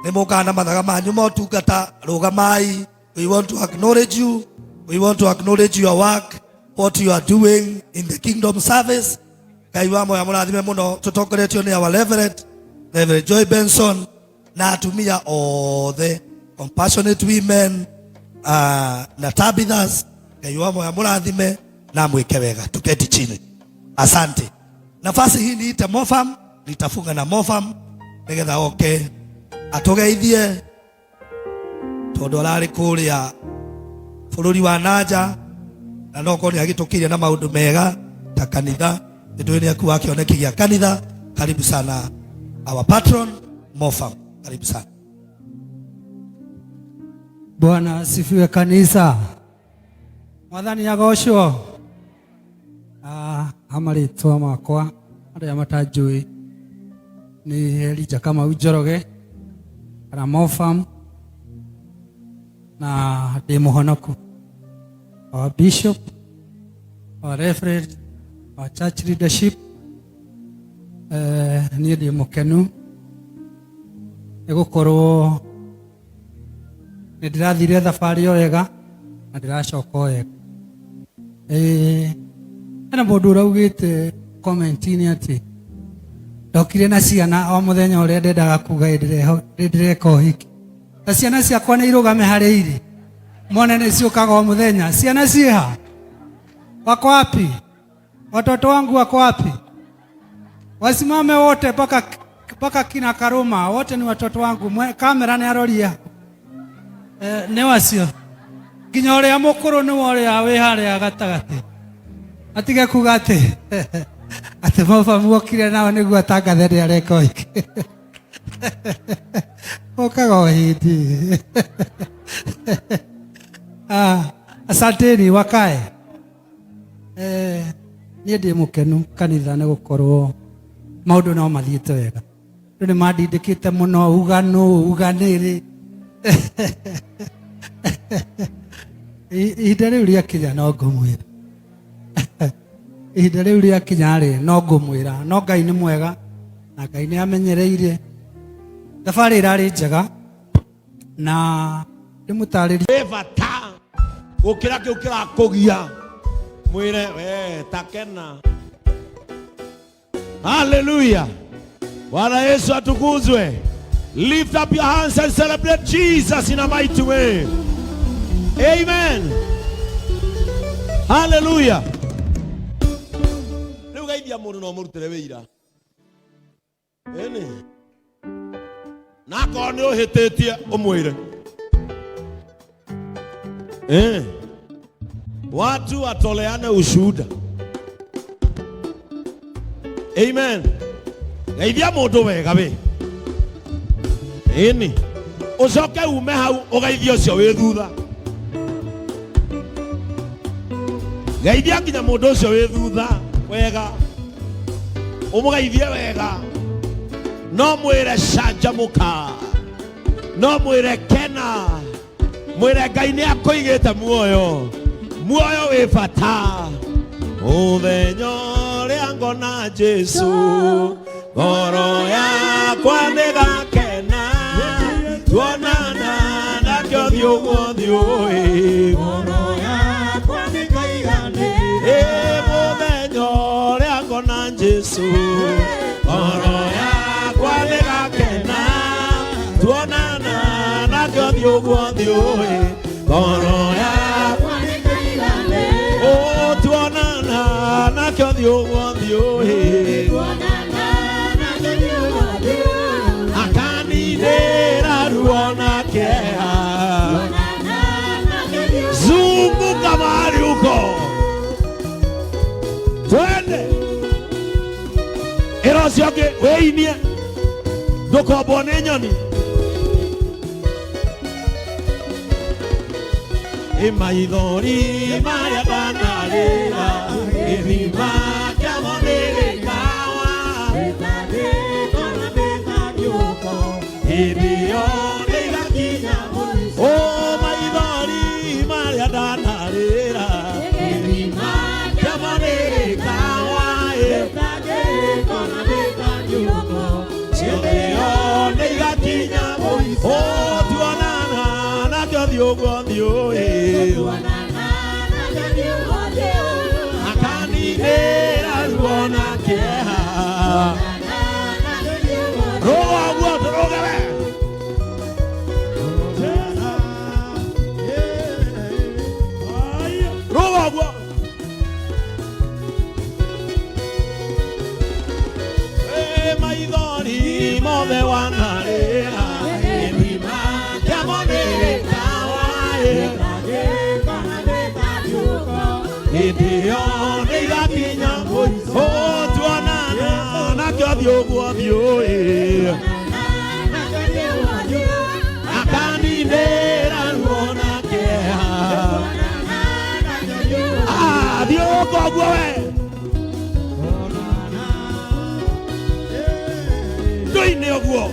Nemokana mathaga manyu motungata rugamai. We want to acknowledge you. We want to acknowledge your work, what you are doing in the kingdom service. Ngai wa moya murathime muno tutongoretio ni our Reverend Joy Benson na atumia othe, compassionate women, na Tabithas. Ngai wa moya murathime na mwike wega. Tuketi chini. Asante. Nafasi hii niite Mofam, nitafunga na Mofam nigetha oke atugeithie tondu arari kuria bururi wa nanja na noko ni agitukiria na maundu mega ta kanitha ndio ni akuwa akioneki gia kanitha. Karibu sana our patron Mofam, karibu sana. Bwana asifiwe kanisa. Mwathani agoshwo. Amaritwa makwa aria matajui ni Elijah Kamau Njoroge kana Mofam na ndi muhonoku. Our bishop, our reverend, our church leadership, ni ndi mukenu egukorwo ni ndirathire thabari o wega na ndiracoka wega. Ana mundu raugite comment-ini ati ndokire na ciana o muthenya uria ndendaga kuga ndireka uhiki. Ta ciana ciakwa ni irugame hari iri mone ni ciukaga o muthenya. Ciana ciha wako wapi? Watoto wangu wako wapi? Wasimame wote paka kina Karuma, wote ni watoto wangu. Kamera ni aroria ne wacio nginya uria mukuru ni uria wi haria gatagati atige kuga ati ati Mofam wokire nao niguo atangathe ni areka uhiki. Okaga hindi. Asanteni wakae. Ni ndi mukenu kanitha ni gukorwo maundu no mathiite wega. Ni mandindikite muno uganiri. Ihinda riu riakinya no ngumwira. Ihinda riu riakinya ri no ngumwira. No Ngai ni mwega na Ngai ni amenyereire. Thabari irari njega na ndimutariri bata ukira kiukira kugia mwire we takena. Hallelujah. Bwana Yesu atukuzwe. Lift up your hands and celebrate Jesus in a mighty way. Amen. Hallelujah. Leo gaithia mundu no murutire wira. Ene. Nako ni uhititie umwire. Watu watoleane ushuhuda. Amen. Gaithia mundu wega we. Eni. Ucoke ume hau ugaithia ucio wi thutha. Gaithia nginya mundu ucio wi thutha wega. Umugaithie wega. No mwire canjamuka. No mwire kena. Mwire Ngai ni akuigite muoyo. Muoyo wi bata. Muthenya uria ngona Jesu ngoro yakwa ni gakena. Tuonana nakio thiuguo thiui ngoro yakwa ni kaigane. Muthenya uria ngona Jesu ngoro yakwa ni gakena. Tuonana nakio thiuguo thiui ngoro yakwa ni kaigane. Oh, tuonana nakio thiuguo thiui ruona kea zunguka mahali huko. Twende erosioke weinie ndukobone nyoni imaithori maya banarira ithima kia monirikawa ibio nigakinya mwisho. Oh, maithori maria ndanarira ithima kia monirikawa ibio nigakinya mwisho. Oh, tuonana na kyo dio akani era luona keha roa gua roga roa gua maidoni mo de wanarea oh, tuonana na kyo akani nera luona keha dio kogwe doine ogwo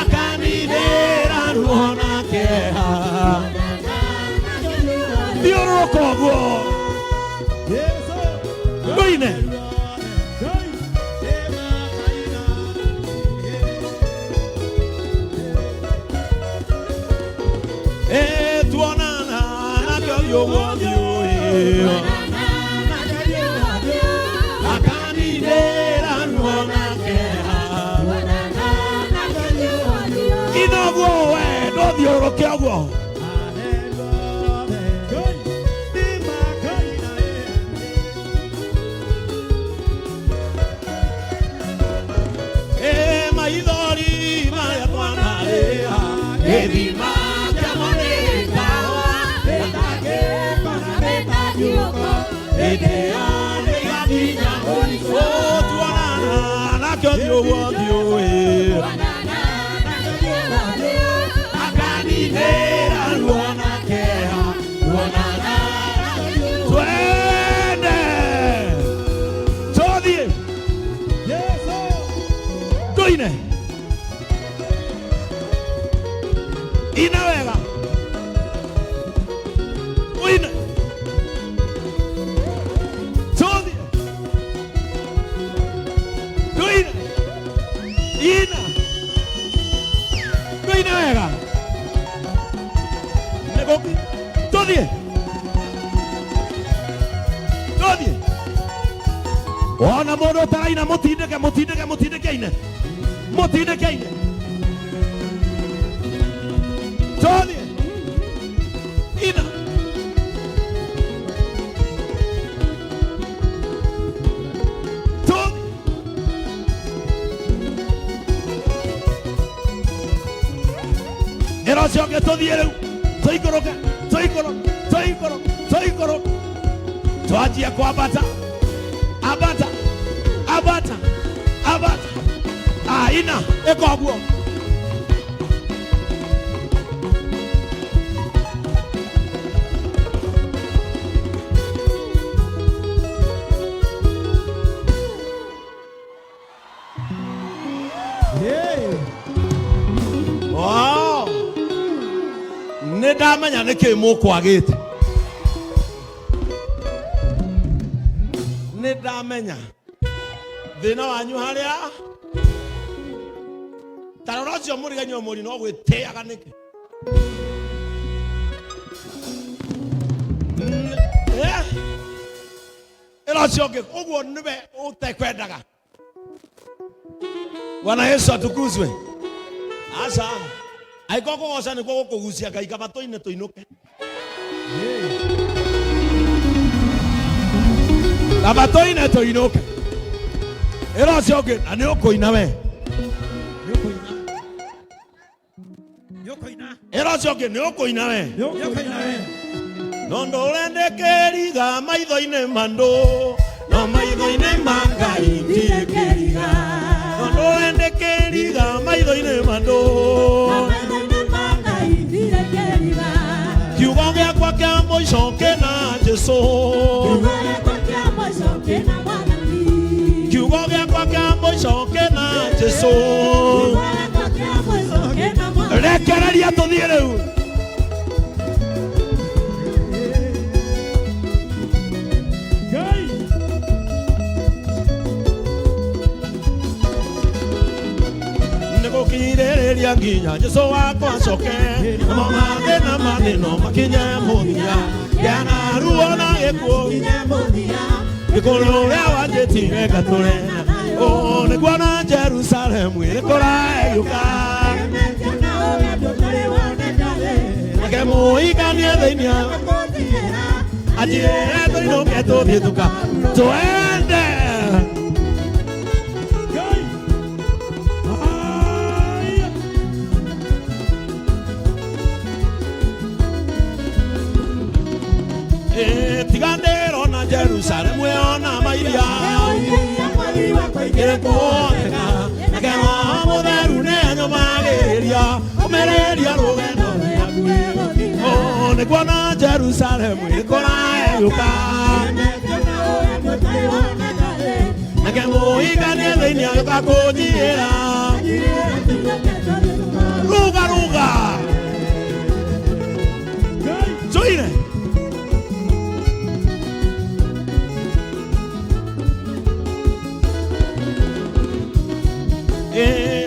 akani nera luona keha dio rokogwo doine tuonana na kyo akani nera luona keha inogwo no dio rokogwo maidori maya kwanarea edima oh, tuonana na kyo dio akani nera luona keha twende todie doine inawega uine todie doine ina doinawega negoki todie ona modo taina motindeke ine todie ina todie era sio che todie toikoro toajia kwa abata ina eko abuo wow nedamanya neke mukwagite nedamenya thina wanyu haria tarorocio muriganyo muri no gwiteaga niki erocio ge ogwo nibe utekwendaga Bwana Yesu atukuzwe asa aikoko goca ni kwa kugucia Ngai kabatoine tuinuke kabatoine tuinuke erocio ge ani ukoina we erocio ge ni ukoina we nondo urendekeriga maitho-ine mando no maitho-ine mangai ndikeriga nondo urendekeriga maitho-ine mando kiugo giakwa kia muico kina Jesu kiugo gĩakwa kĩa mũico kĩna Jesu rekereria tũthiĩ rĩu nĩgũkirĩrĩria nginya Jesu wakwa acoke namo mathĩna mathĩno makinye mũthia gĩana ruo na gĩkuũ gĩkũrũ ũrĩa wanjĩtire ngatũre nĩguona Jerusalemu ĩkũrahĩũka reke mũikanie thĩinĩ anjĩre tũinũke tũthiĩ twende tiganĩrwo na Jerusalemu yona mairia ĩrĩkuoneka nake Roho Mũtheru nĩanyũmagĩrĩria ũmĩrĩria rũgendo nĩkuona Jerusalemu ĩkũrahĩũka nake mũikanie thĩinĩ agĩũka kũnjiĩra ruga ruga tũire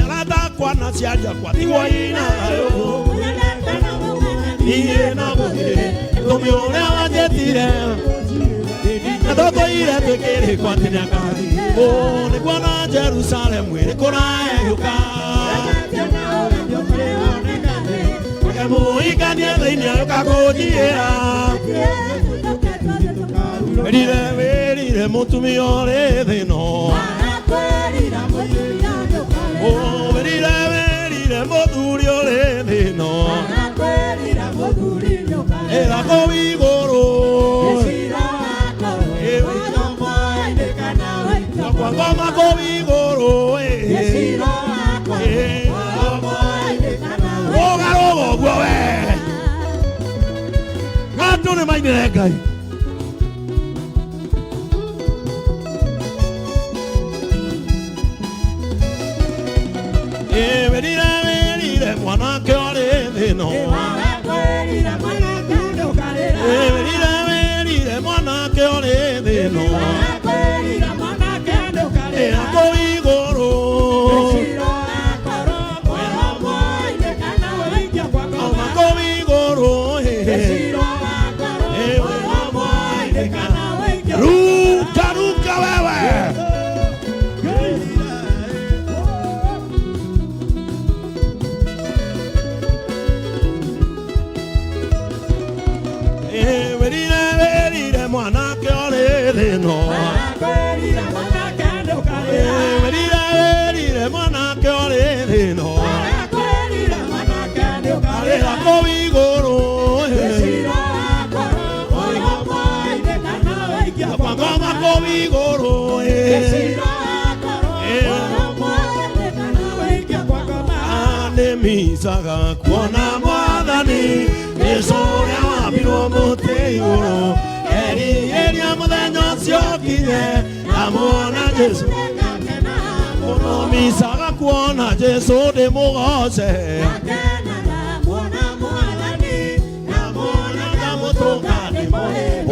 aradakwana ciajakwa tigwoinayo iena mũthire tũmi ũrĩa wanjĩtire na tũtũire twĩkĩrĩkwo atĩ nĩakathi nĩkuona Jerusalemu ĩkũrahĩũka mũikanie thĩinĩ agĩũka kũnjiĩra wĩrire mũtumia ũrĩ thĩ ĩno werire mũthuri ũrĩ thĩ ĩno ĩra kũu igũrũ kwa ngoma kũu igũrũ ũgarũga ũguo we andũ nĩ mainĩre Ngai werire mwanake ũrĩ thĩ ĩno werire mwanake ũrĩ thĩ ĩno ĩra kũu igũrũ auma kũu igũrũ ruka ruka wewe werire mwanake ũrĩ thĩ ĩno werire mwanake ũrĩ thĩ ĩno ĩra kũu igũrũ kwa ngoma kũu igũrũ nĩmicaga kuona Mwathani Jesũ ũrĩa wambirwo mũtĩ igũrũ erirĩria mũthenya ũcio ũkinye ndamuona Jesũ micaga kuona Jesũ ndĩmũgoce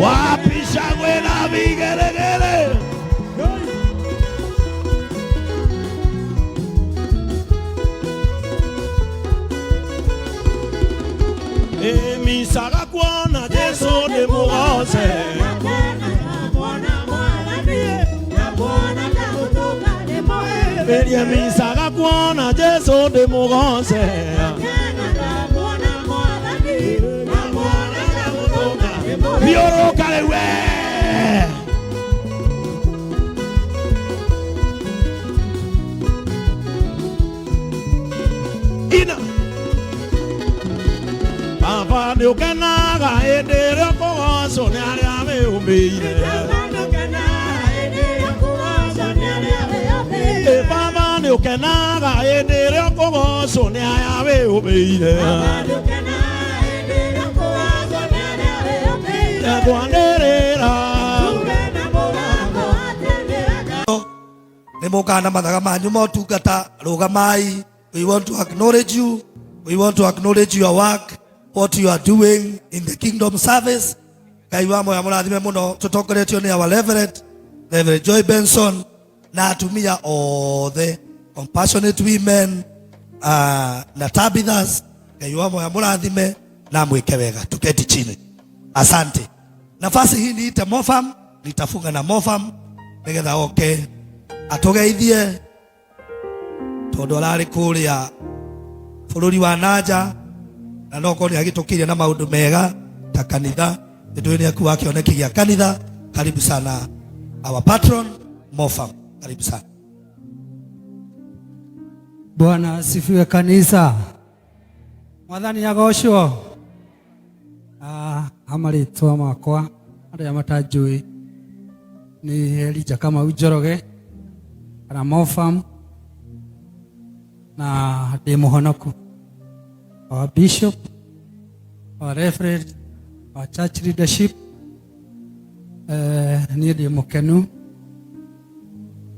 wapisha gwĩna vigeregere micaga kuona Jesũ ndĩmũgoce Beria micaga kuona Jesũ ndĩmũgoce thiũrũka rĩu we ina baba nĩũkenaga hĩndĩ ĩrĩa ũkũgocwo nĩ arĩa wĩũmbĩire baba nĩũkenaga hĩndĩ ĩrĩa ũkũgocwo nĩ arĩa wĩũmbĩire Kwandere moka na mathaga manyu motungata rugamai. We want to acknowledge you. We want to acknowledge your work, what you are doing in the kingdom service. Ngai wa moya murathime muno tutongoretio ni our Reverend Joy Benson na atumia othe, compassionate women, na Tabithas. Ngai wa moya murathime na mwike wega. Tuketi chini. Asante. Nafasi hii niite Mofam, nitafunga na Mofam nigetha oke atugeithie tondu arari kuria bururi wa nanja na noko ni agitukiria na maundu mega ta kanitha. Nitwini aku akioneki gia kanitha. Karibu sana our patron Mofam, karibu sana. Bwana asifiwe kanisa. Mwathani agocwo. Amaritwa makwa aria matanjui ni Elijah Kamau Njoroge kana Mofam na ndi muhonoku. Our bishop, our reverend, our church leadership, ni ndi mukenu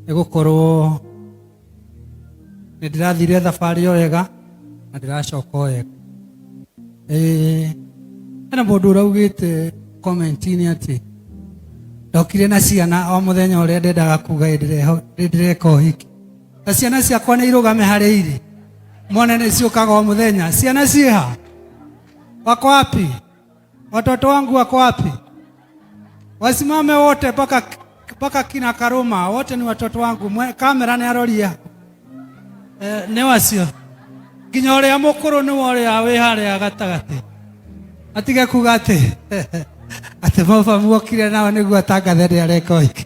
egukorwo ni ndirathire thabari wega na ndiracoka wega. Ana mundu uraugite comment-ini ati ndokire na ciana o muthenya uria ndendaga kuga ndireka uhiki. Na ciana ciakwa ni irugame hari iri mone ni ciukaga o muthenya. Ciana ciha wako wapi? Watoto wangu wako wapi? Wasimame wote mpaka kina Karuma, wote ni watoto wangu. Kamera ni aroria ni wacio nginya uria mukuru ni uria wi haria gatagati atige kuga ati ati Mofam okire nao niguo atangathe ni areka uhiki.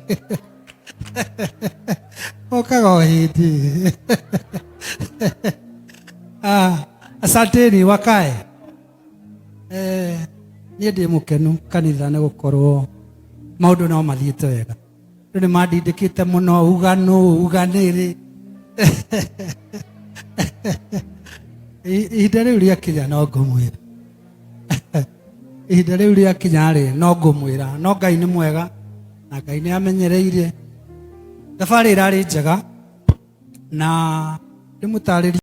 Okaga o hindi. Asanteni wakae. Niĩ ndĩ mũkenu kanitha nĩ gũkorwo maũndũ no mathiĩte wega. Rĩu nĩ mandindĩkĩte mũno uganĩrĩ. Ihinda rĩu rĩakinya no ngũmwĩra. Ihinda rĩu rĩakinya rĩ no ngũmwĩra. No Ngai nĩ mwega na Ngai nĩ amenyereire. Thabarĩ ĩrarĩ njega na ndĩmũtarĩrie